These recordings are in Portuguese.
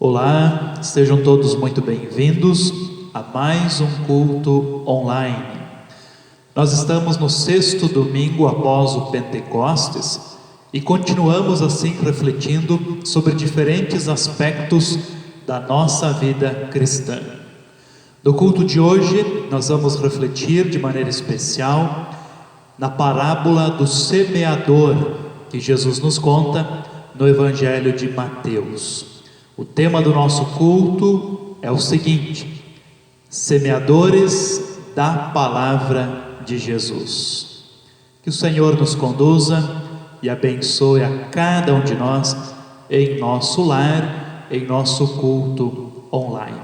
Olá, sejam todos muito bem-vindos a mais um culto online. Nós estamos no 6º domingo após o Pentecostes e continuamos assim refletindo sobre diferentes aspectos da nossa vida cristã. No culto de hoje, nós vamos refletir de maneira especial na parábola do semeador que Jesus nos conta no Evangelho de Mateus. O tema do nosso culto é o seguinte: semeadores da palavra de Jesus. Que o Senhor nos conduza e abençoe a cada um de nós em nosso lar, em nosso culto online.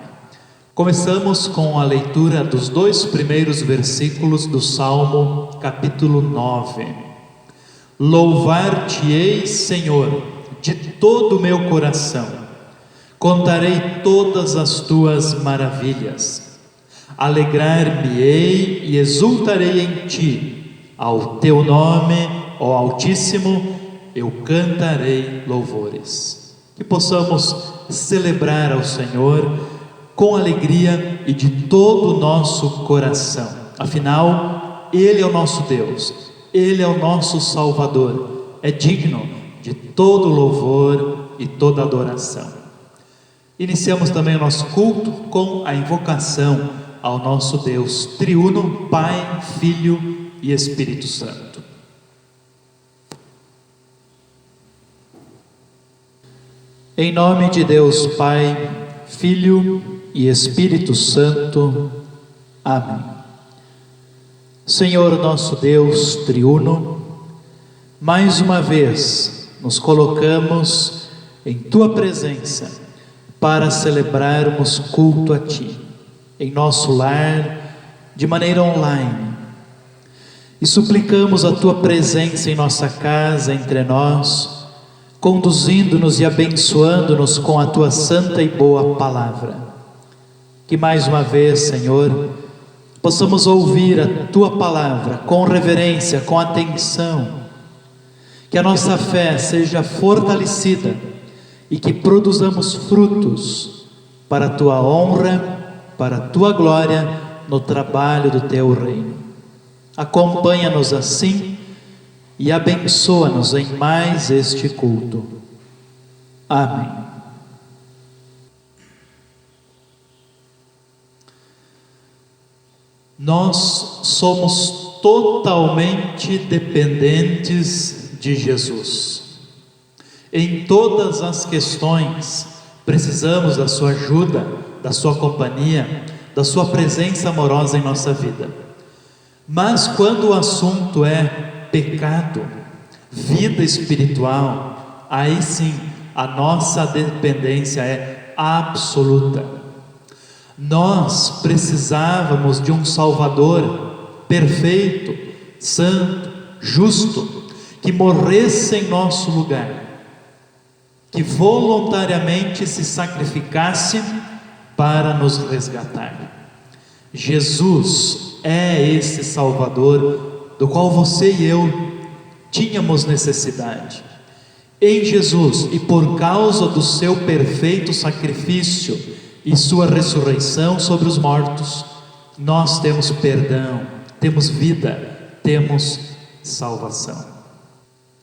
Começamos com a leitura dos 2 primeiros versículos do Salmo capítulo 9. Louvar-te-ei, Senhor, de todo o meu coração. Contarei todas as tuas maravilhas. Alegrar-me-ei e exultarei em ti. Ao teu nome, ó Altíssimo, eu cantarei louvores. Que possamos celebrar ao Senhor com alegria e de todo o nosso coração. Afinal, Ele é o nosso Deus, Ele é o nosso Salvador, é digno de todo louvor e toda adoração. Iniciamos também o nosso culto com a invocação ao nosso Deus triuno, Pai, Filho e Espírito Santo. Em nome de Deus Pai, Filho e Espírito Santo. Amém. Senhor nosso Deus triuno, mais uma vez nos colocamos em Tua presença para celebrarmos culto a Ti, em nosso lar, de maneira online. E suplicamos a Tua presença em nossa casa, entre nós, conduzindo-nos e abençoando-nos com a Tua santa e boa palavra. Que mais uma vez, Senhor, possamos ouvir a Tua palavra com reverência, com atenção. Que a nossa fé seja fortalecida e que produzamos frutos para a Tua honra, para a Tua glória no trabalho do Teu reino. Acompanha-nos assim e abençoa-nos em mais este culto. Amém. Nós somos totalmente dependentes de Jesus. Em todas as questões, precisamos da sua ajuda, da sua companhia, da sua presença amorosa em nossa vida. Mas quando o assunto é pecado, vida espiritual, aí sim, a nossa dependência é absoluta. Nós precisávamos de um Salvador perfeito, santo, justo, que morresse em nosso lugar, que voluntariamente se sacrificasse para nos resgatar. Jesus é esse Salvador do qual você e eu tínhamos necessidade. Em Jesus, e por causa do seu perfeito sacrifício e sua ressurreição sobre os mortos, nós temos perdão, temos vida, temos salvação.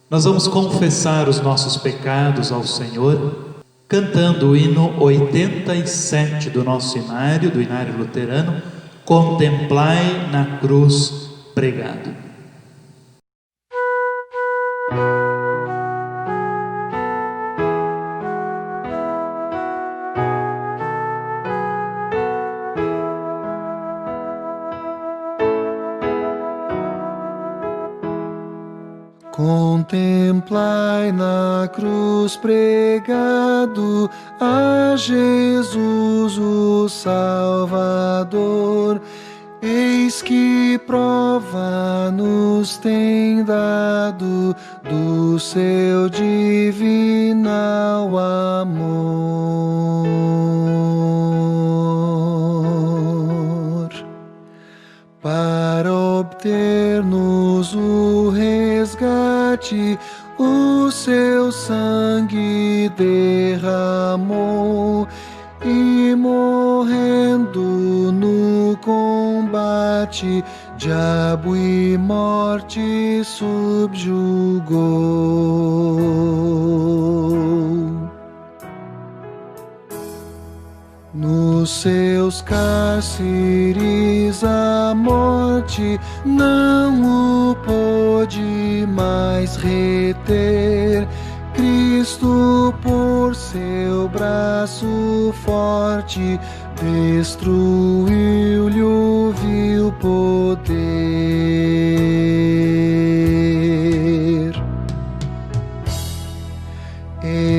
Nós vamos confessar os nossos pecados ao Senhor, cantando o hino 87 do nosso inário, do inário luterano, Contemplai na cruz pregado. Contemplai na cruz pregado a Jesus o Salvador. Eis que prova nos tem dado do seu divinal amor, para obter-nos o resgate, o seu sangue derramou e morrendo no combate, diabo e morte subjugou. Nos seus cárceres a morte não o pôde mais reter. Cristo, por seu braço forte, destruiu-lhe o vil poder.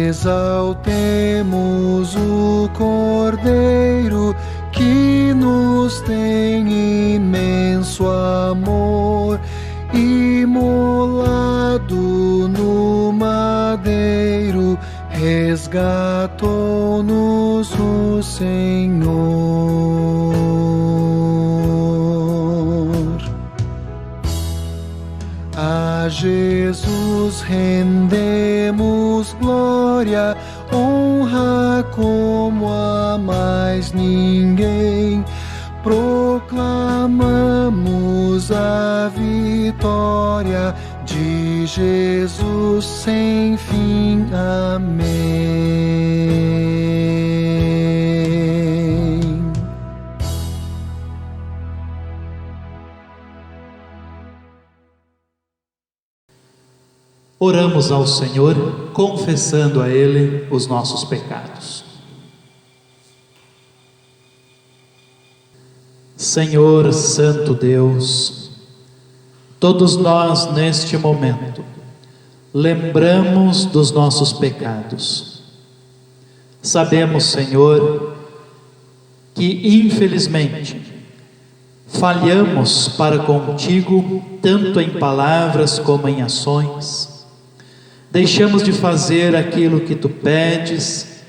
Exaltemos o Cordeiro que nos tem imenso amor, imolado no madeiro, resgatou-nos o Senhor. A Jesus rendemos glória, honra como a mais ninguém. Proclamamos a vitória de Jesus sem fim. Amém. Oramos ao Senhor, confessando a Ele os nossos pecados. Senhor Santo Deus, todos nós neste momento lembramos dos nossos pecados. Sabemos, Senhor, que infelizmente falhamos para contigo, tanto em palavras como em ações. Deixamos de fazer aquilo que tu pedes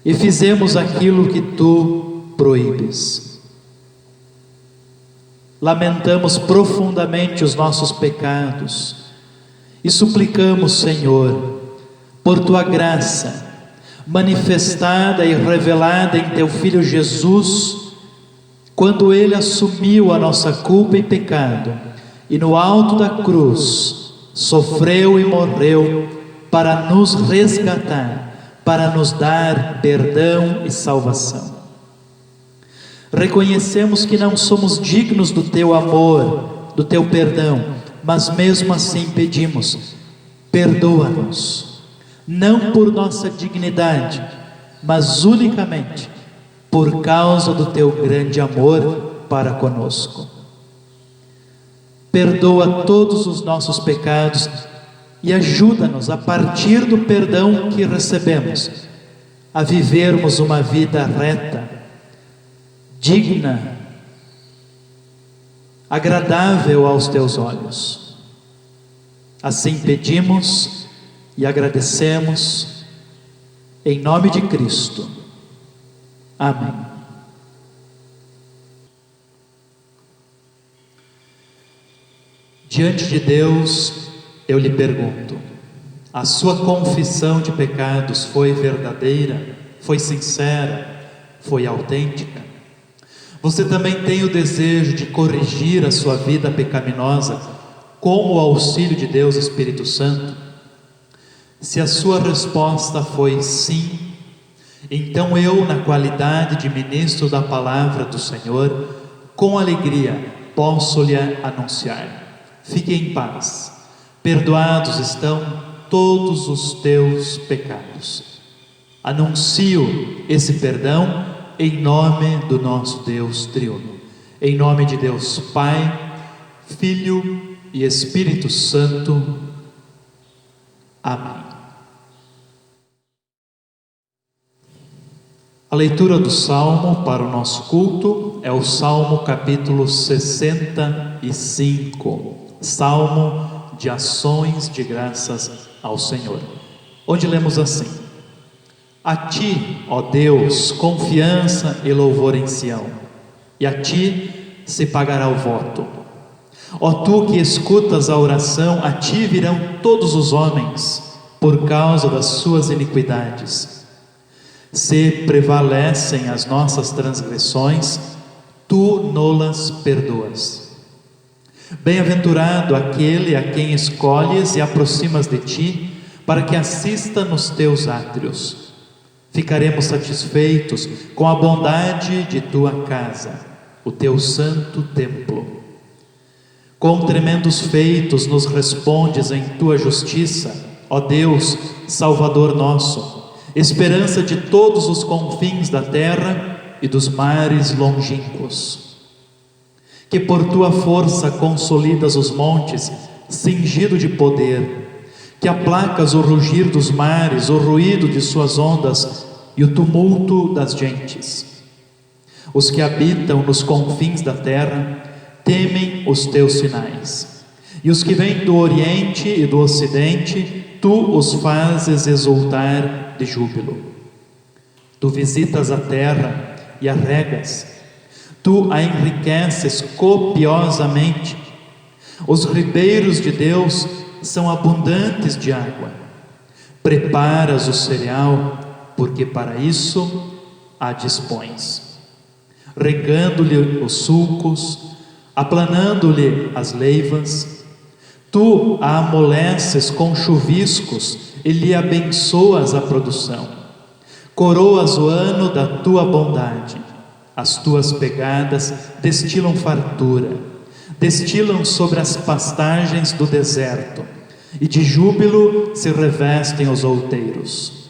e fizemos aquilo que tu proíbes. Lamentamos profundamente os nossos pecados e suplicamos, Senhor, por tua graça manifestada e revelada em teu Filho Jesus, quando ele assumiu a nossa culpa e pecado e no alto da cruz sofreu e morreu para nos resgatar, para nos dar perdão e salvação. Reconhecemos que não somos dignos do teu amor, do teu perdão, mas mesmo assim pedimos: perdoa-nos, não por nossa dignidade, mas unicamente por causa do teu grande amor para conosco. Perdoa todos os nossos pecados e ajuda-nos, a partir do perdão que recebemos, a vivermos uma vida reta, digna, agradável aos teus olhos. Assim pedimos e agradecemos, em nome de Cristo. Amém. Diante de Deus, eu lhe pergunto: a sua confissão de pecados foi verdadeira? Foi sincera? Foi autêntica? Você também tem o desejo de corrigir a sua vida pecaminosa com o auxílio de Deus Espírito Santo? Se a sua resposta foi sim, então eu, na qualidade de ministro da palavra do Senhor, com alegria posso lhe anunciar: fique em paz, perdoados estão todos os teus pecados. Anuncio esse perdão em nome do nosso Deus triuno, em nome de Deus Pai, Filho e Espírito Santo. Amém. A leitura do Salmo para o nosso culto é o Salmo capítulo 65, Salmo de ações de graças ao Senhor, onde lemos assim: a ti, ó Deus, confiança e louvor em Sião, e a ti se pagará o voto. Ó tu que escutas a oração, a ti virão todos os homens, por causa das suas iniquidades. Se prevalecem as nossas transgressões, tu nolas perdoas. Bem-aventurado aquele a quem escolhes e aproximas de ti, para que assista nos teus átrios. Ficaremos satisfeitos com a bondade de tua casa, o teu santo templo. Com tremendos feitos nos respondes em tua justiça, ó Deus, Salvador nosso, esperança de todos os confins da terra e dos mares longínquos. Que por tua força consolidas os montes, cingido de poder, que aplacas o rugir dos mares, o ruído de suas ondas e o tumulto das gentes. Os que habitam nos confins da terra temem os teus sinais, e os que vêm do Oriente e do Ocidente, tu os fazes exultar de júbilo. Tu visitas a terra e a regas, tu a enriqueces copiosamente. Os ribeiros de Deus são abundantes de água. Preparas o cereal, porque para isso a dispões, regando-lhe os sulcos, aplanando-lhe as leivas. Tu a amoleces com chuviscos e lhe abençoas a produção. Coroas o ano da tua bondade. As tuas pegadas destilam fartura, destilam sobre as pastagens do deserto, e de júbilo se revestem os outeiros.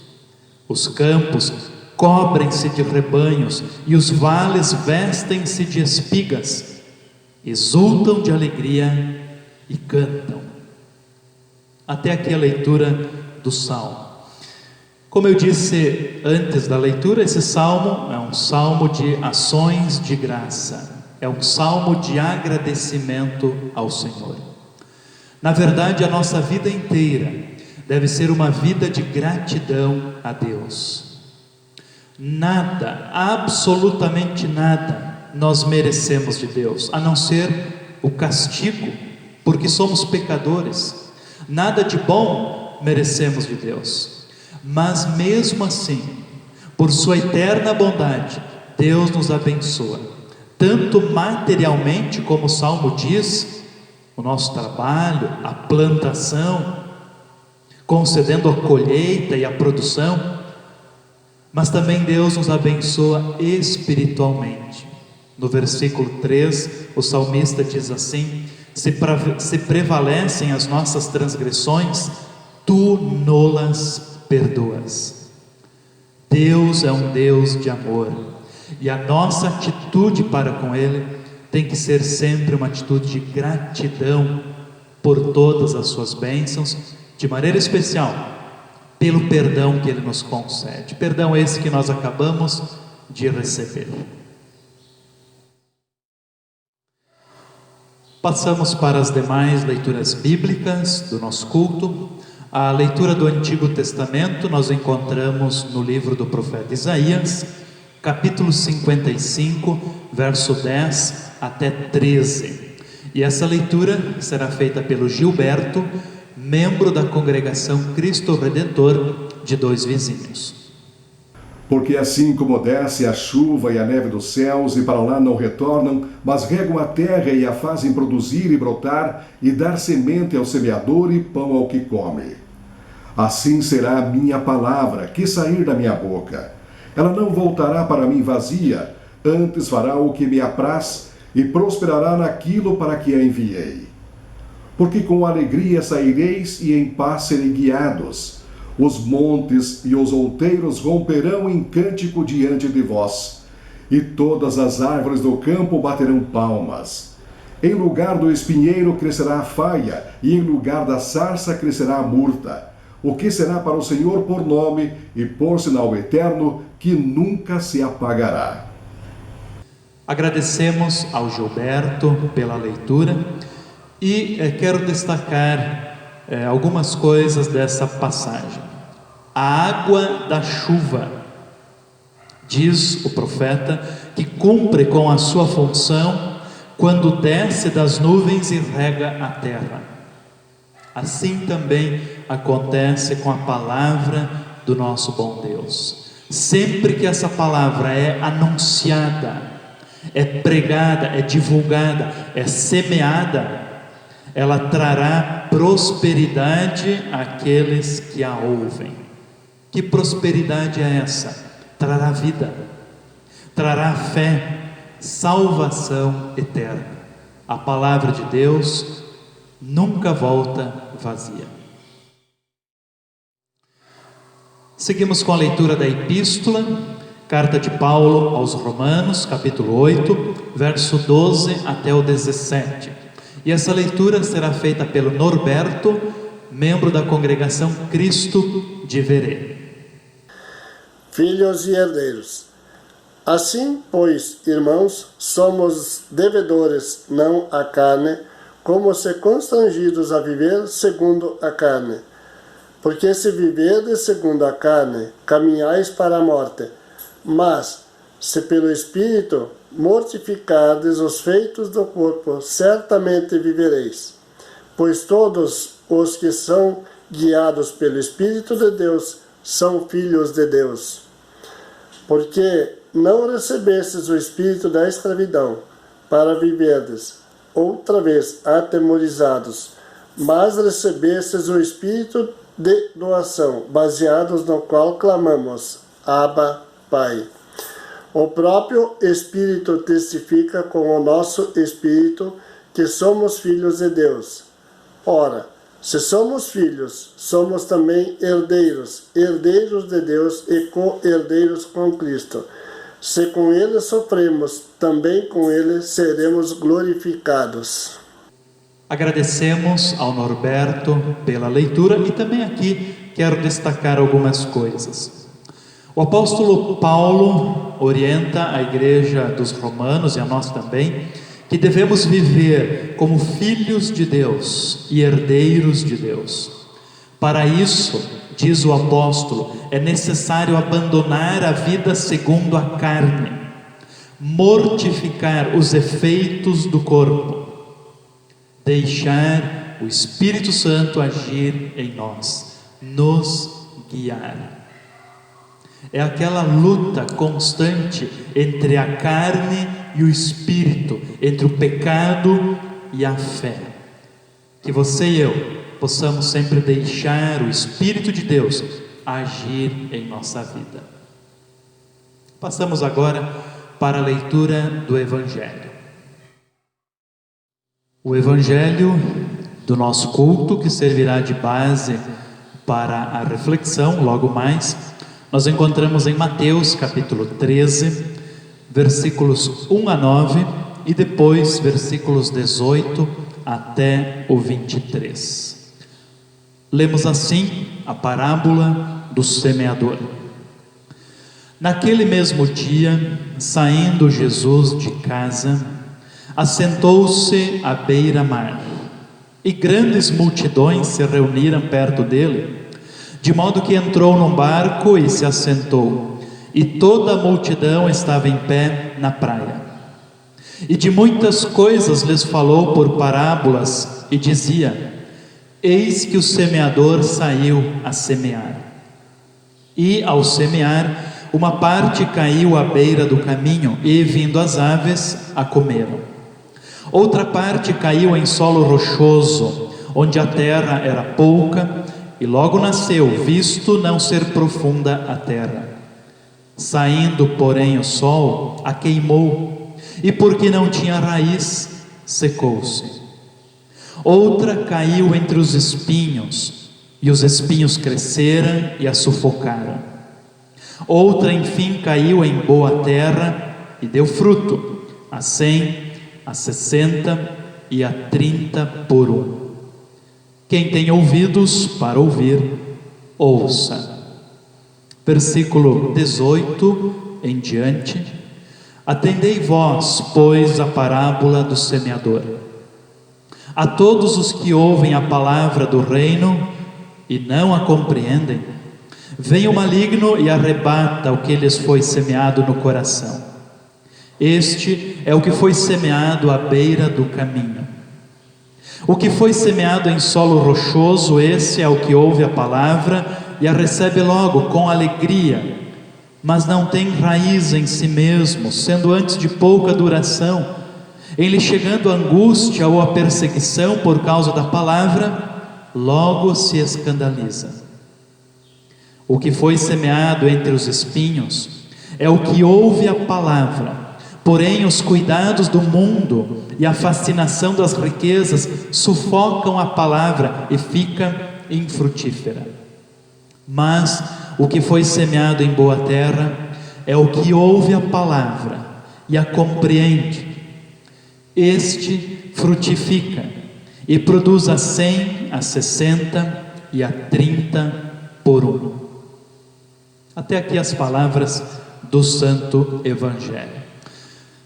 Os campos cobrem-se de rebanhos e os vales vestem-se de espigas. Exultam de alegria e cantam. Até aqui a leitura do Salmo. Como eu disse antes da leitura, esse Salmo é um salmo de ações de graça, é um salmo de agradecimento ao Senhor. Na verdade, a nossa vida inteira deve ser uma vida de gratidão a Deus. Nada, absolutamente nada, nós merecemos de Deus, a não ser o castigo, porque somos pecadores. Nada de bom merecemos de Deus, mas mesmo assim, por sua eterna bondade, Deus nos abençoa, tanto materialmente, como o Salmo diz, o nosso trabalho, a plantação, concedendo a colheita e a produção, mas também Deus nos abençoa espiritualmente. No versículo 3, o salmista diz assim: se prevalecem as nossas transgressões, tu nolas perdoas. Deus é um Deus de amor, e a nossa atitude para com Ele tem que ser sempre uma atitude de gratidão por todas as suas bênçãos, de maneira especial pelo perdão que Ele nos concede, perdão esse que nós acabamos de receber. Passamos para as demais leituras bíblicas do nosso culto. A leitura do Antigo Testamento nós encontramos no livro do profeta Isaías, capítulo 55, verso 10 até 13. E essa leitura será feita pelo Gilberto, membro da congregação Cristo Redentor de Dois Vizinhos. Porque assim como desce a chuva e a neve dos céus, e para lá não retornam, mas regam a terra e a fazem produzir e brotar, e dar semente ao semeador e pão ao que come. Assim será a minha palavra que sair da minha boca. Ela não voltará para mim vazia, antes fará o que me apraz, e prosperará naquilo para que a enviei. Porque com alegria saireis e em paz serei guiados. Os montes e os outeiros romperão em cântico diante de vós, e todas as árvores do campo baterão palmas. Em lugar do espinheiro crescerá a faia, e em lugar da sarça crescerá a murta, o que será para o Senhor por nome e por sinal eterno, que nunca se apagará. Agradecemos ao Gilberto pela leitura, e quero destacar algumas coisas dessa passagem. A água da chuva, diz o profeta, que cumpre com a sua função quando desce das nuvens e rega a terra. Assim também acontece com a palavra do nosso bom Deus. Sempre que essa palavra é anunciada, é pregada, é divulgada, é semeada, ela trará prosperidade àqueles que a ouvem. Que prosperidade é essa? Trará vida, trará fé, salvação eterna. A palavra de Deus nunca volta vazia. Seguimos com a leitura da epístola, carta de Paulo aos Romanos, capítulo 8, verso 12 até o 17. E essa leitura será feita pelo Norberto, membro da congregação Cristo de Verê. Filhos e herdeiros. Assim, pois, irmãos, somos devedores não à carne, como se constrangidos a viver segundo a carne. Porque se viverdes segundo a carne, caminhais para a morte. Mas, se pelo Espírito mortificardes os feitos do corpo, certamente vivereis. Pois todos os que são guiados pelo Espírito de Deus são filhos de Deus. Porque não recebestes o espírito da escravidão, para viverdes outra vez atemorizados, mas recebestes o espírito de doação, baseados no qual clamamos, Abba, Pai. O próprio Espírito testifica com o nosso espírito que somos filhos de Deus. Ora, se somos filhos, somos também herdeiros, herdeiros de Deus e co-herdeiros com Cristo. Se com Ele sofremos, também com Ele seremos glorificados. Agradecemos ao Norberto pela leitura e também aqui quero destacar algumas coisas. O apóstolo Paulo orienta a igreja dos Romanos e a nós também que devemos viver como filhos de Deus e herdeiros de Deus. Para isso, diz o apóstolo, é necessário abandonar a vida segundo a carne, mortificar os efeitos do corpo, deixar o Espírito Santo agir em nós, nos guiar. É aquela luta constante entre a carne e o Espírito, entre o pecado e a fé. Que você e eu possamos sempre deixar o Espírito de Deus agir em nossa vida. Passamos agora para a leitura do Evangelho. O Evangelho do nosso culto, que servirá de base para a reflexão logo mais, nós encontramos em Mateus capítulo 13, versículos 1 a 9 e depois versículos 18 até o 23. Lemos assim a parábola do semeador. Naquele mesmo dia, saindo Jesus de casa, assentou-se à beira-mar, e grandes multidões se reuniram perto dele, de modo que entrou num barco e se assentou, e toda a multidão estava em pé na praia. E de muitas coisas lhes falou por parábolas, e dizia: Eis que o semeador saiu a semear. E ao semear, uma parte caiu à beira do caminho, e vindo as aves, a comeram. Outra parte caiu em solo rochoso, onde a terra era pouca, e logo nasceu, visto não ser profunda a terra. Saindo, porém, o sol a queimou, e porque não tinha raiz, secou-se. Outra caiu entre os espinhos, e os espinhos cresceram e a sufocaram. Outra, enfim, caiu em boa terra e deu fruto, a 100, a 60 e a 30 por 1. Quem tem ouvidos para ouvir, ouça. Versículo 18 em diante. Atendei vós, pois, a parábola do semeador. A todos os que ouvem a palavra do reino e não a compreendem, vem o maligno e arrebata o que lhes foi semeado no coração. Este é o que foi semeado à beira do caminho. O que foi semeado em solo rochoso, esse é o que ouve a palavra e a recebe logo com alegria, mas não tem raiz em si mesmo, sendo antes de pouca duração. Em lhe chegando a angústia ou a perseguição por causa da palavra, logo se escandaliza. O que foi semeado entre os espinhos é o que ouve a palavra, porém os cuidados do mundo e a fascinação das riquezas sufocam a palavra e fica infrutífera. Mas o que foi semeado em boa terra é o que ouve a palavra e a compreende. Este frutifica e produz a 100, a 60 e a 30 por 1. Até aqui as palavras do Santo Evangelho.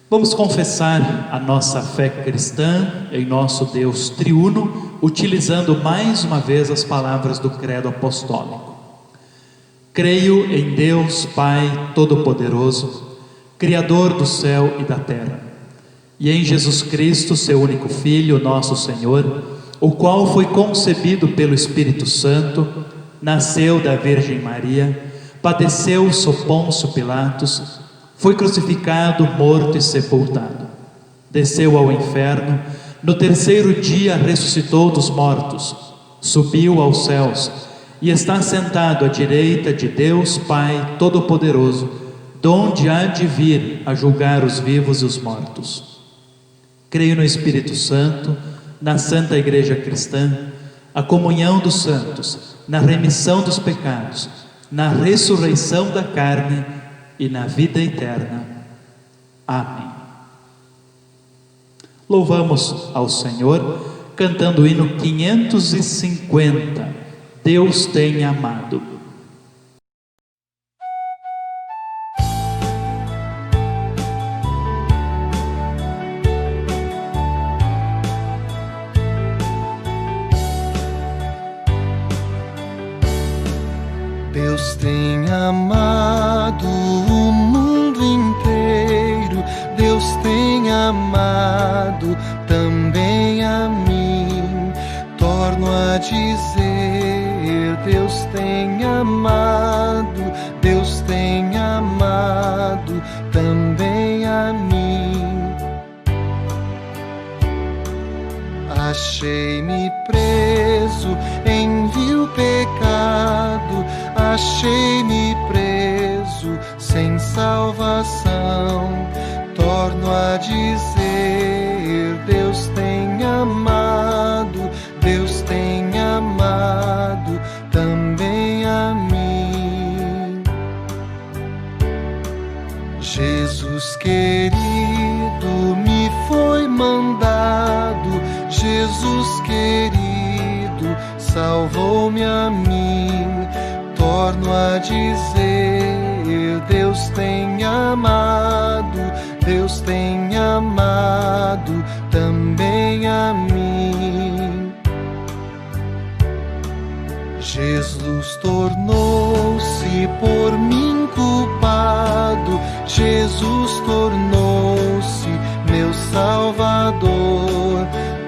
Vamos confessar a nossa fé cristã em nosso Deus triuno, utilizando mais uma vez as palavras do Credo Apostólico. Creio em Deus Pai Todo-Poderoso, Criador do céu e da terra, e em Jesus Cristo, seu único Filho, nosso Senhor, o qual foi concebido pelo Espírito Santo, nasceu da Virgem Maria, padeceu sob Pôncio Pilatos, foi crucificado, morto e sepultado, desceu ao inferno, no terceiro dia ressuscitou dos mortos, subiu aos céus e está sentado à direita de Deus Pai Todo-Poderoso, donde há de vir a julgar os vivos e os mortos. Creio no Espírito Santo, na Santa Igreja Cristã, a comunhão dos santos, na remissão dos pecados, na ressurreição da carne e na vida eterna. Amém. Louvamos ao Senhor, cantando o hino 550, Deus tem amado. Deus tem amado o mundo inteiro, Deus tem amado também a mim. Torno a dizer, Deus tem amado também a mim. Achei-me preso em vil pecado, achei-me preso sem salvação. Torno a dizer, Deus tem amado também a mim. Jesus querido me foi mandado, Jesus querido salvou-me a mim. Torno a dizer, Deus tem amado também a mim. Jesus tornou-se por mim culpado, Jesus tornou-se meu Salvador.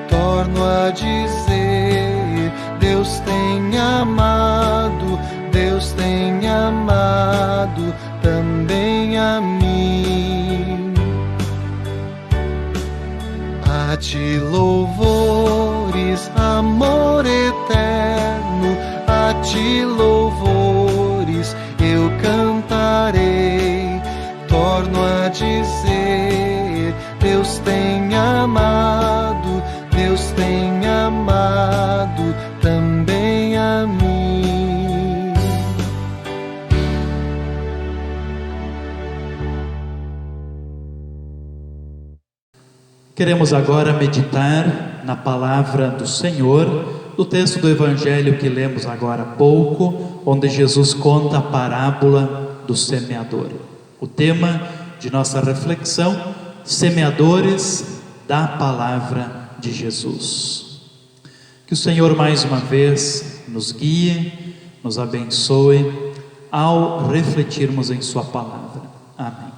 Torno a dizer, Deus tem amado também a mim. A ti louvores, amor eterno, a ti louvores eu cantarei. Torno a dizer, Deus tem amado também a mim. Queremos agora meditar na palavra do Senhor, do texto do Evangelho que lemos agora há pouco, onde Jesus conta a parábola do semeador. O tema de nossa reflexão: semeadores da palavra de Jesus. Que o Senhor mais uma vez nos guie, nos abençoe ao refletirmos em sua palavra. Amém.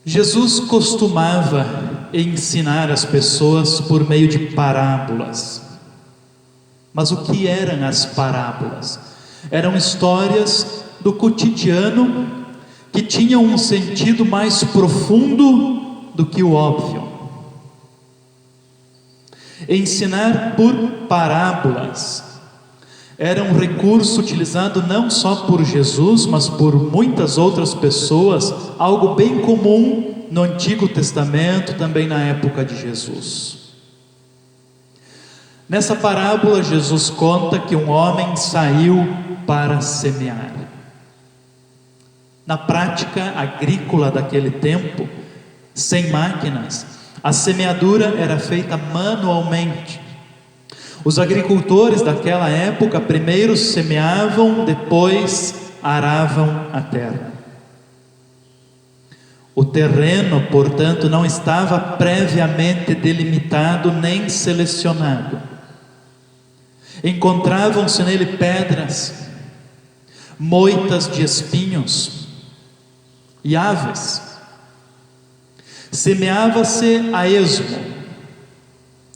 Jesus costumava ensinar as pessoas por meio de parábolas. Mas o que eram as parábolas? Eram histórias do cotidiano que tinham um sentido mais profundo do que o óbvio. Ensinar por parábolas era um recurso utilizado não só por Jesus, mas por muitas outras pessoas, algo bem comum no Antigo Testamento, também na época de Jesus. Nessa parábola, Jesus conta que um homem saiu para semear. Na prática agrícola daquele tempo, sem máquinas, a semeadura era feita manualmente. Os agricultores daquela época primeiro semeavam, depois aravam a terra. O terreno, portanto, não estava previamente delimitado nem selecionado. Encontravam-se nele pedras, moitas de espinhos e aves. Semeava-se a esmo.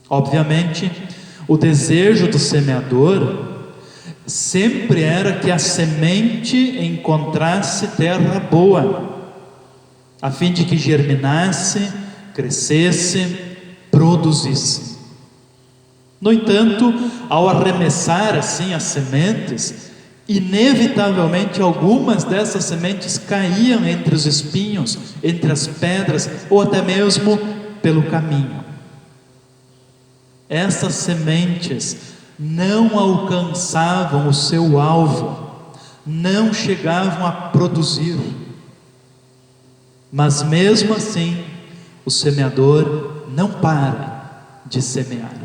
Obviamente, o desejo do semeador sempre era que a semente encontrasse terra boa, a fim de que germinasse, crescesse, produzisse. No entanto, ao arremessar assim as sementes, inevitavelmente algumas dessas sementes caíam entre os espinhos, entre as pedras, ou até mesmo pelo caminho. Essas sementes não alcançavam o seu alvo, não chegavam a produzir. Mas mesmo assim, o semeador não para de semear.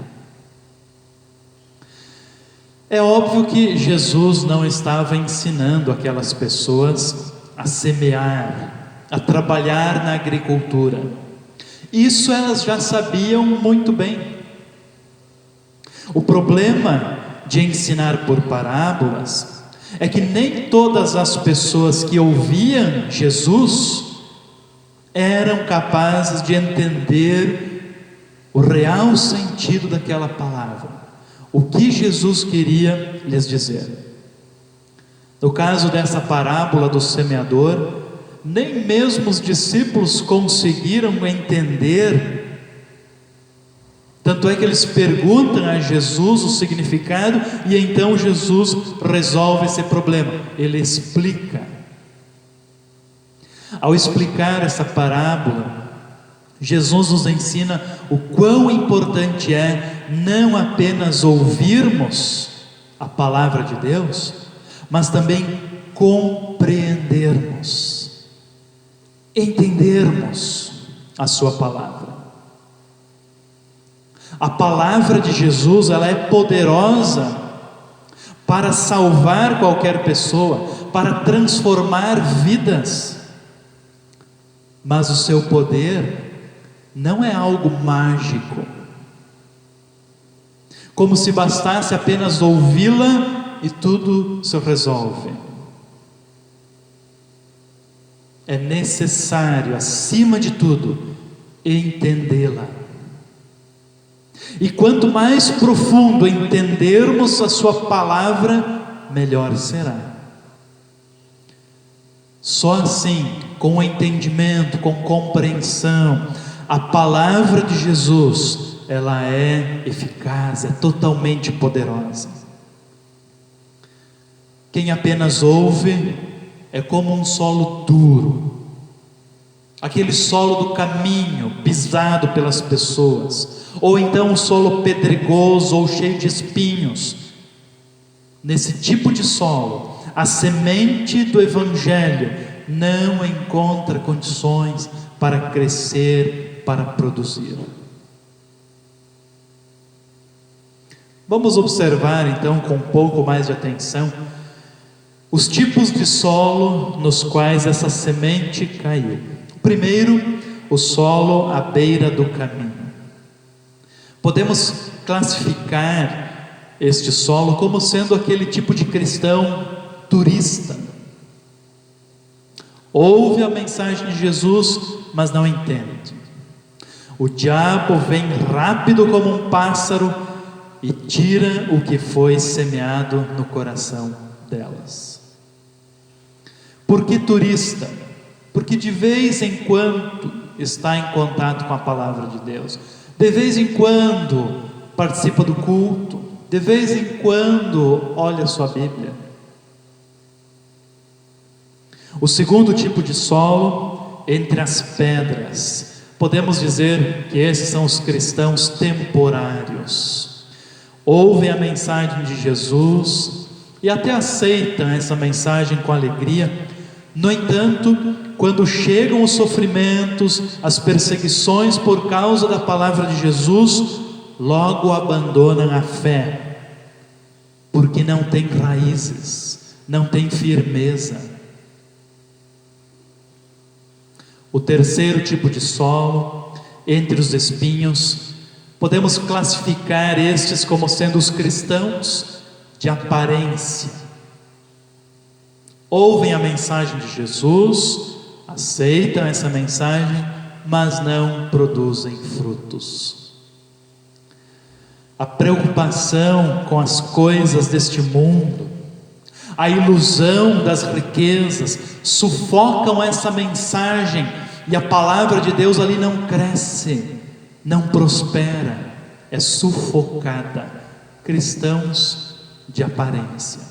É óbvio que Jesus não estava ensinando aquelas pessoas a semear, a trabalhar na agricultura. Isso elas já sabiam muito bem. O problema de ensinar por parábolas é que nem todas as pessoas que ouviam Jesus eram capazes de entender o real sentido daquela palavra. O que Jesus queria lhes dizer. No caso dessa parábola do semeador, nem mesmo os discípulos conseguiram entender. Tanto é que eles perguntam a Jesus o significado, e então Jesus resolve esse problema. Ele explica. Ao explicar essa parábola, Jesus nos ensina o quão importante é não apenas ouvirmos a palavra de Deus, mas também compreendermos, entendermos a sua palavra. A palavra de Jesus, ela é poderosa para salvar qualquer pessoa, para transformar vidas, mas o seu poder não é algo mágico, como se bastasse apenas ouvi-la e tudo se resolve. É necessário, acima de tudo, entendê-la. E quanto mais profundo entendermos a sua palavra, melhor será. Só assim, com entendimento, com compreensão, a palavra de Jesus, ela é eficaz, é totalmente poderosa. Quem apenas ouve é como um solo duro, aquele solo do caminho pisado pelas pessoas, ou então um solo pedregoso ou cheio de espinhos. Nesse tipo de solo, a semente do Evangelho não encontra condições para crescer, para produzir. Vamos observar então com um pouco mais de atenção os tipos de solo nos quais essa semente caiu. Primeiro, o solo à beira do caminho. Podemos classificar este solo como sendo aquele tipo de cristão turista. Ouve a mensagem de Jesus, mas não entende. O diabo vem rápido como um pássaro e tira o que foi semeado no coração delas. Por que turista? Porque de vez em quando está em contato com a palavra de Deus, de vez em quando participa do culto, de vez em quando olha a sua Bíblia. O segundo tipo de solo, entre as pedras, podemos dizer que esses são os cristãos temporários. Ouvem a mensagem de Jesus e até aceitam essa mensagem com alegria. No entanto, quando chegam os sofrimentos, as perseguições por causa da palavra de Jesus, logo abandonam a fé, porque não tem raízes, não tem firmeza. O terceiro tipo de solo, entre os espinhos, podemos classificar estes como sendo os cristãos de aparência. Ouvem a mensagem de Jesus, aceitam essa mensagem, mas não produzem frutos. A preocupação com as coisas deste mundo, a ilusão das riquezas, sufocam essa mensagem e a palavra de Deus ali não cresce, não prospera, é sufocada. Cristãos de aparência.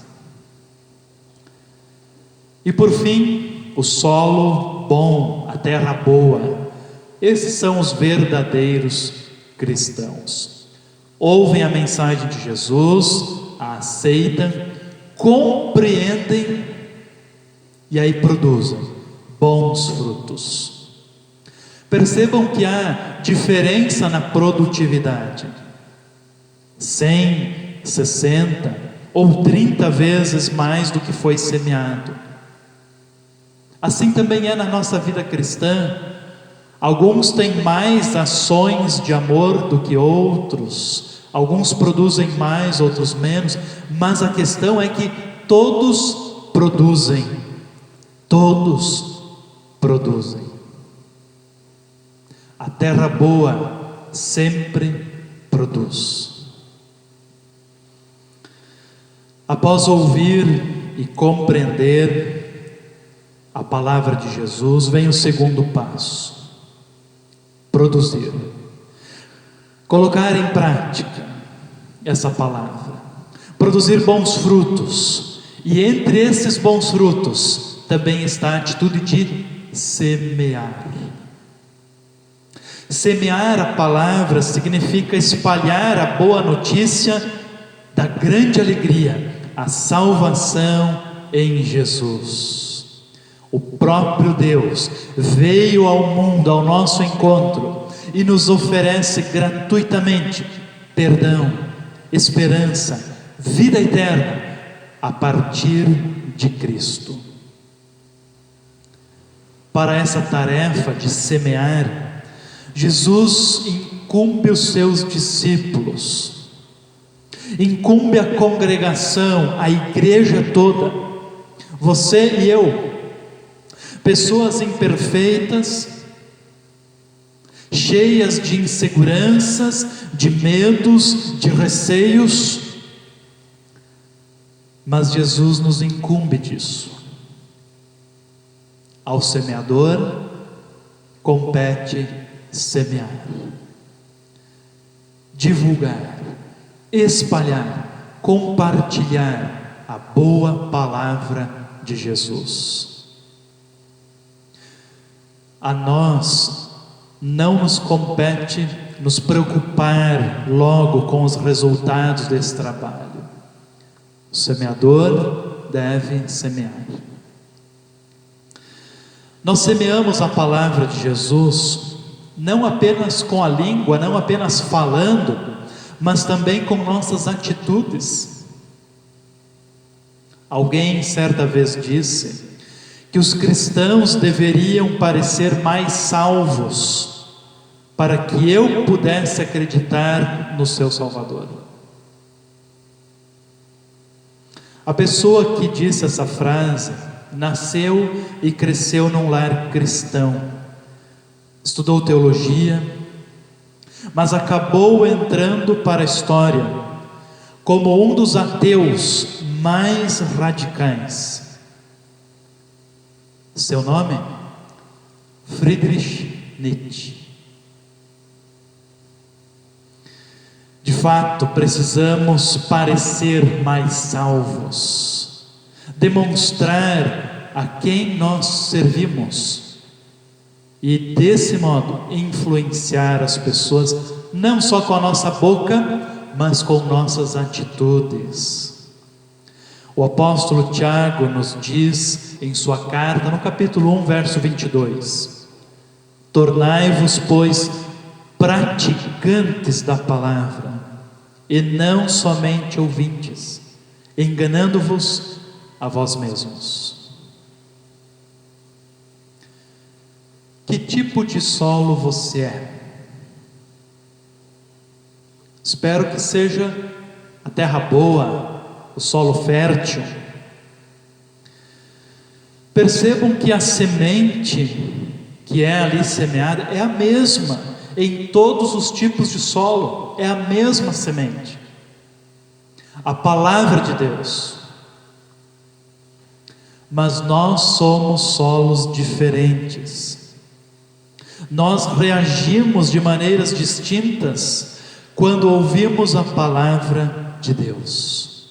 E por fim, o solo bom, a terra boa. Esses são os verdadeiros cristãos. Ouvem a mensagem de Jesus, a aceitam, compreendem e aí produzem bons frutos. Percebam que há diferença na produtividade. 100, 60 ou 30 vezes mais do que foi semeado. Assim também é na nossa vida cristã. Alguns têm mais ações de amor do que outros, alguns produzem mais, outros menos, mas a questão é que todos produzem, todos produzem. A terra boa sempre produz. Após ouvir e compreender a palavra de Jesus, vem o segundo passo: produzir, colocar em prática essa palavra, produzir bons frutos. E entre esses bons frutos também está a atitude de semear. Semear a palavra significa espalhar a boa notícia da grande alegria, a salvação em Jesus. O próprio Deus veio ao mundo, ao nosso encontro, e nos oferece gratuitamente perdão, esperança, vida eterna, a partir de Cristo. Para essa tarefa de semear, Jesus incumbe os seus discípulos, incumbe a congregação, a igreja toda, você e eu, pessoas imperfeitas, cheias de inseguranças, de medos, de receios, mas Jesus nos incumbe disso. Ao semeador compete semear, divulgar, espalhar, compartilhar a boa palavra de Jesus. A nós não nos compete nos preocupar logo com os resultados desse trabalho. O semeador deve semear. Nós semeamos a palavra de Jesus não apenas com a língua, não apenas falando, mas também com nossas atitudes. Alguém certa vez disse que os cristãos deveriam parecer mais salvos para que eu pudesse acreditar no seu Salvador. A pessoa que disse essa frase nasceu e cresceu num lar cristão, estudou teologia, mas acabou entrando para a história como um dos ateus mais radicais. Seu nome? Friedrich Nietzsche. De fato, precisamos parecer mais salvos, demonstrar a quem nós servimos e, desse modo, influenciar as pessoas, não só com a nossa boca, mas com nossas atitudes. O apóstolo Tiago nos diz em sua carta, no capítulo 1, verso 22: tornai-vos, pois, praticantes da palavra, e não somente ouvintes, enganando-vos a vós mesmos. Que tipo de solo você é? Espero que seja a terra boa, o solo fértil. Percebam que a semente que é ali semeada é a mesma em todos os tipos de solo, é a mesma semente, a palavra de Deus. Mas nós somos solos diferentes, nós reagimos de maneiras distintas quando ouvimos a palavra de Deus.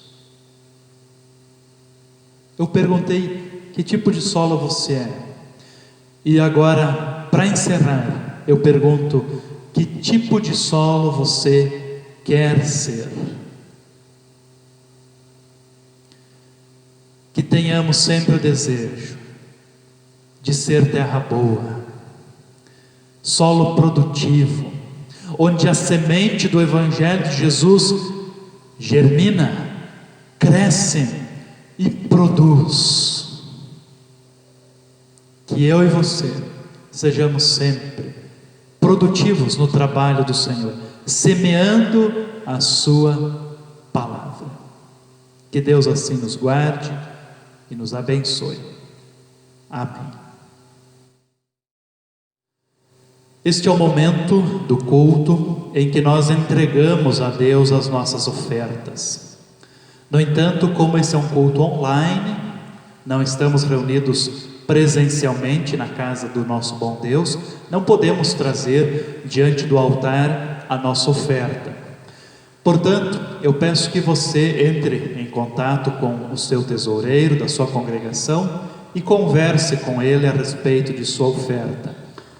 Eu perguntei que tipo de solo você é, e agora, para encerrar, eu pergunto: que tipo de solo você quer ser? Que tenhamos sempre o desejo de ser terra boa, solo produtivo, onde a semente do Evangelho de Jesus germina, cresce e produz. Que eu e você sejamos sempre produtivos no trabalho do Senhor, semeando a sua palavra. Que Deus assim nos guarde e nos abençoe. Amém. Este é o momento do culto em que nós entregamos a Deus as nossas ofertas. No entanto, como esse é um culto online, não estamos reunidos presencialmente na casa do nosso bom Deus, não podemos trazer diante do altar a nossa oferta. Portanto, eu peço que você entre em contato com o seu tesoureiro da sua congregação e converse com ele a respeito de sua oferta.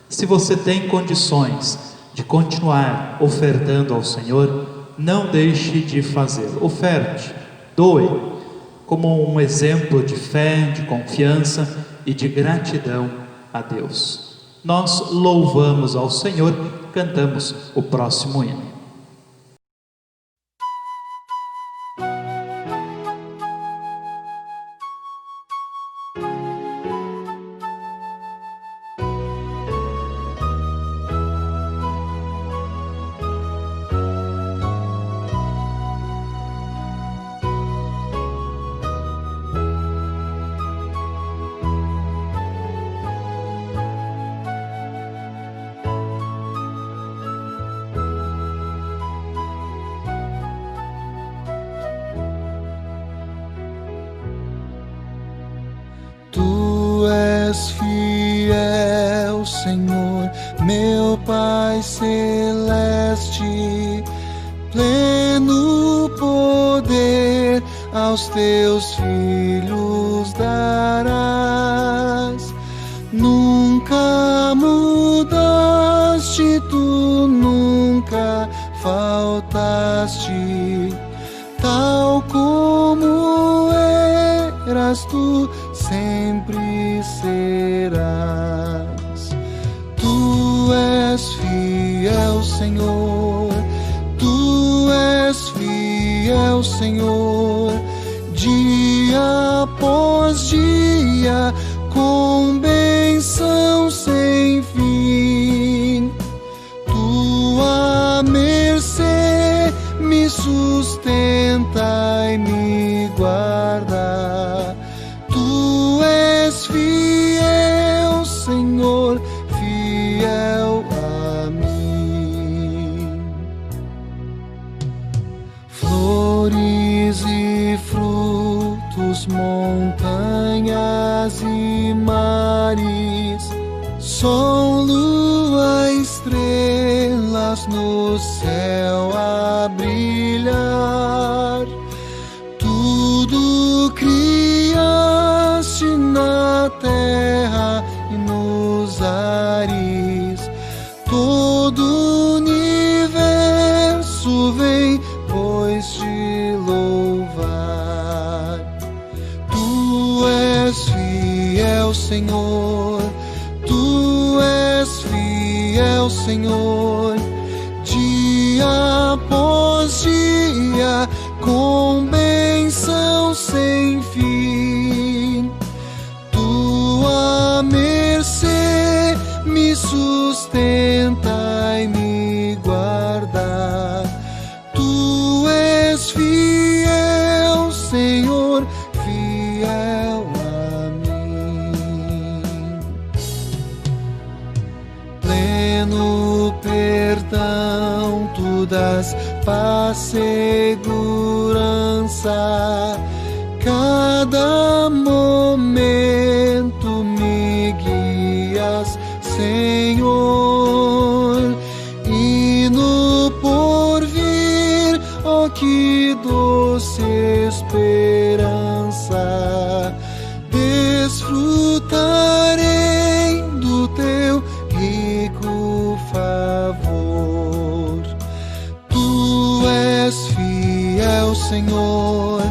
Se você tem condições de continuar ofertando ao Senhor, não deixe de fazer. Oferte, doe, como um exemplo de fé, de confiança e de gratidão a Deus. Nós louvamos ao Senhor, cantamos o próximo hino. Tu és fiel, Senhor, meu Pai celeste, pleno poder aos teus filhos darás. Nunca mudaste, tu nunca faltaste, tal como eras tu sempre serás. Tu és fiel, Senhor, tu és fiel, Senhor, dia após dia, com bênção sem fim. Tua mercê me sustenta e me guarda. Tu és fiel, Senhor, fiel flores e frutos, montanhas e mares, sol, lua, estrelas no céu a brilhar. Tudo criaste na terra e nos ares, todo o universo vem, pois te louvar. Tu és fiel, Senhor, tu és fiel, Senhor, dia após dia, com bênção sem fim. Tua mercê me sustenta e me guarda. Tu és fiel, Senhor, fiel a mim. Pleno perdão tu dás, paz, segurança. Cada momento me guias, Senhor, e no porvir, oh que doce esperança, desfrutarei do teu rico favor. Tu és fiel, Senhor,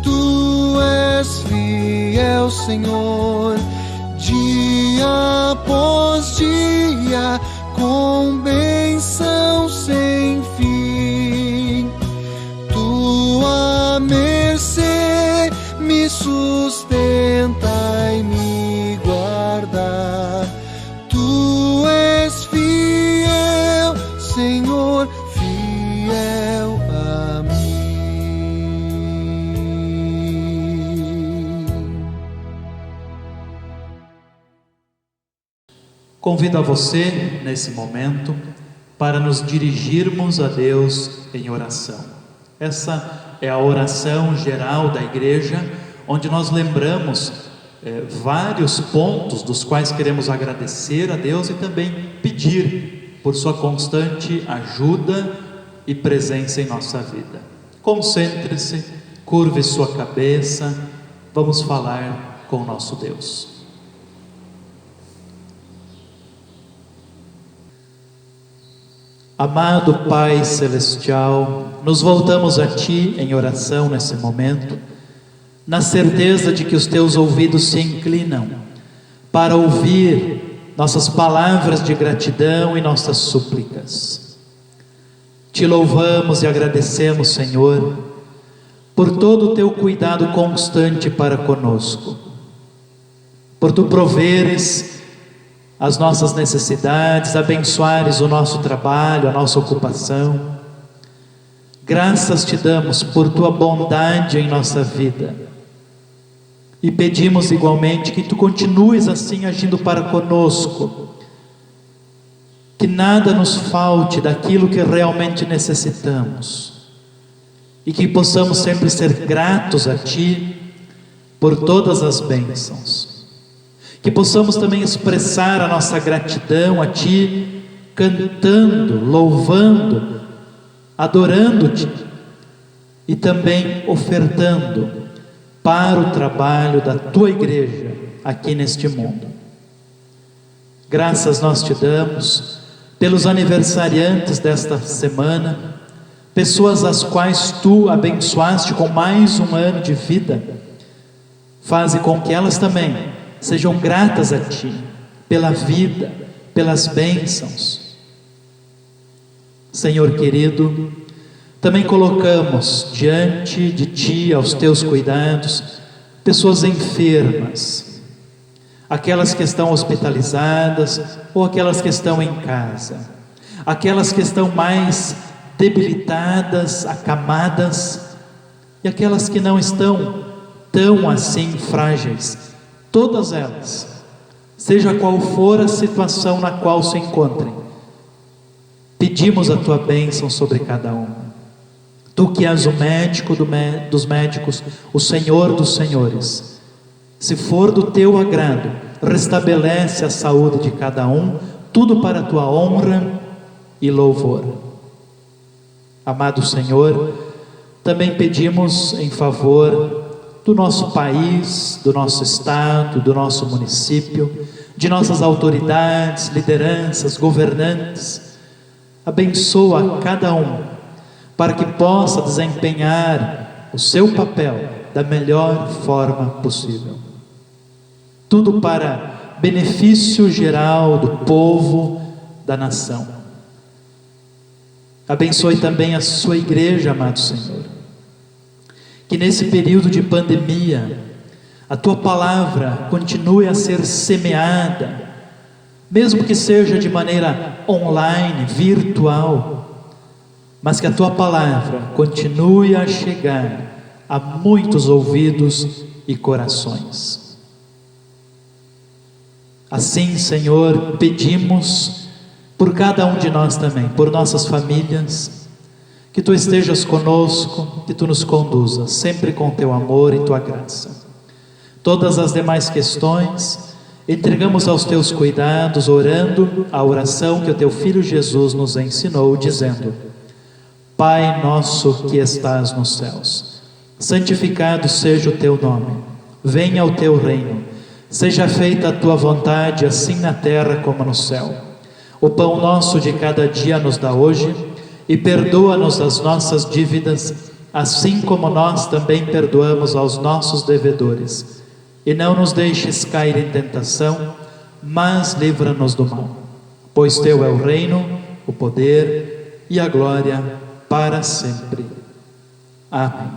tu és fiel, Senhor, dia após dia, com bênção sem fim. Tua mercê me sustenta e me guarda. Tu és fiel, Senhor, fiel a mim. Convido a você, nesse momento, para nos dirigirmos a Deus em oração. Essa é a oração geral da igreja, onde nós lembramos vários pontos dos quais queremos agradecer a Deus e também pedir por sua constante ajuda e presença em nossa vida. Concentre-se, curve sua cabeça, vamos falar com o nosso Deus. Amado Pai Celestial, nos voltamos a Ti em oração nesse momento, na certeza de que os Teus ouvidos se inclinam para ouvir nossas palavras de gratidão e nossas súplicas. Te louvamos e agradecemos, Senhor, por todo o Teu cuidado constante para conosco, por Tu proveres as nossas necessidades, abençoares o nosso trabalho, a nossa ocupação. Graças Te damos por Tua bondade em nossa vida e pedimos igualmente que Tu continues assim agindo para conosco, que nada nos falte daquilo que realmente necessitamos e que possamos sempre ser gratos a Ti por todas as bênçãos. Que possamos também expressar a nossa gratidão a Ti, cantando, louvando, adorando-Te e também ofertando para o trabalho da Tua igreja aqui neste mundo. Graças nós Te damos pelos aniversariantes desta semana, pessoas as quais Tu abençoaste com mais um ano de vida. Faze com que elas também sejam gratas a Ti, pela vida, pelas bênçãos. Senhor querido, também colocamos diante de Ti, aos Teus cuidados, pessoas enfermas, aquelas que estão hospitalizadas ou aquelas que estão em casa, aquelas que estão mais debilitadas, acamadas, e aquelas que não estão tão assim frágeis. Todas elas, seja qual for a situação na qual se encontrem, pedimos a Tua bênção sobre cada uma. Tu que és o médico dos médicos, o Senhor dos senhores, se for do teu agrado, restabelece a saúde de cada um, tudo para a tua honra e louvor. Amado Senhor, também pedimos em favor do nosso país, do nosso estado, do nosso município, de nossas autoridades, lideranças, governantes. Abençoa cada um, para que possa desempenhar o seu papel da melhor forma possível. Tudo para benefício geral do povo, da nação. Abençoe também a sua igreja, amado Senhor. Que nesse período de pandemia, a tua palavra continue a ser semeada, mesmo que seja de maneira online, virtual, mas que a tua palavra continue a chegar a muitos ouvidos e corações. Assim, Senhor, pedimos por cada um de nós também, por nossas famílias, que tu estejas conosco, que tu nos conduzas sempre com teu amor e tua graça. Todas as demais questões entregamos aos teus cuidados, orando a oração que o teu Filho Jesus nos ensinou, dizendo: Pai nosso que estás nos céus, santificado seja o teu nome, venha o teu reino, seja feita a tua vontade, assim na terra como no céu. O pão nosso de cada dia nos dá hoje, e perdoa-nos as nossas dívidas, assim como nós também perdoamos aos nossos devedores. E não nos deixes cair em tentação, mas livra-nos do mal. Pois teu é o reino, o poder e a glória para sempre. Amém.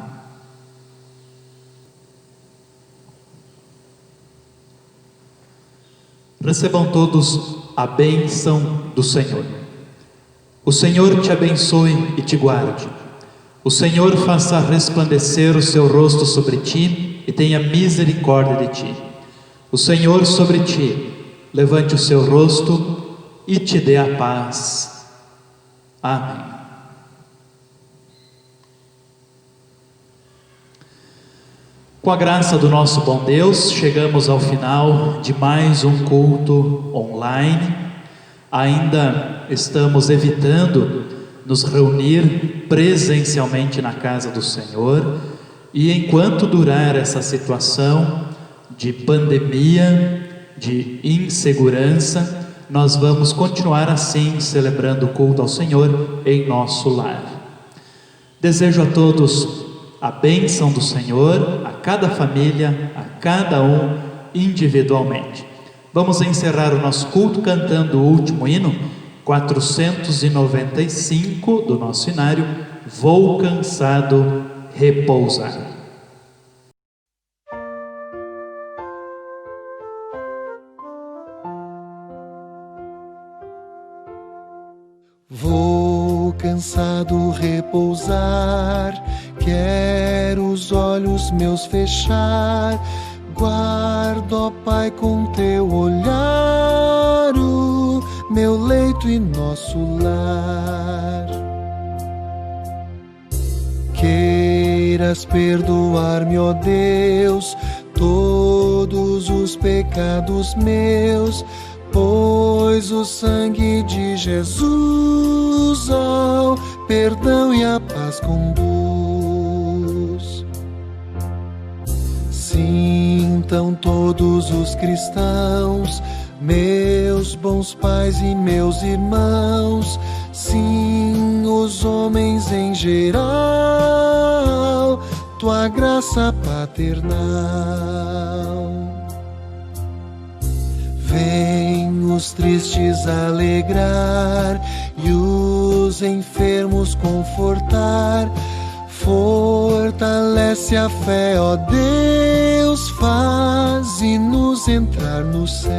Recebam todos a bênção do Senhor. O Senhor te abençoe e te guarde. O Senhor faça resplandecer o seu rosto sobre ti e tenha misericórdia de ti. O Senhor sobre ti levante o seu rosto e te dê a paz. Amém. Com a graça do nosso bom Deus, chegamos ao final de mais um culto online. Ainda estamos evitando nos reunir presencialmente na casa do Senhor, e enquanto durar essa situação de pandemia, de insegurança, nós vamos continuar assim, celebrando o culto ao Senhor em nosso lar. Desejo a todos a bênção do Senhor, a cada família, a cada um individualmente. Vamos encerrar o nosso culto cantando o último hino, 495 do nosso inário, Vou cansado repousar. Vou cansado repousar, quero os olhos meus fechar. Guarda, ó Pai, com teu olhar o meu leito e nosso lar. Queiras perdoar-me, ó Deus, todos os pecados meus, pois o sangue de Jesus ao perdão e a paz conduz. Sintam todos os cristãos, meus bons pais e meus irmãos, sim, os homens em geral, tua graça paternal. Vem os tristes alegrar e os enfermos confortar. Fortalece a fé, ó Deus, faze-nos entrar no céu.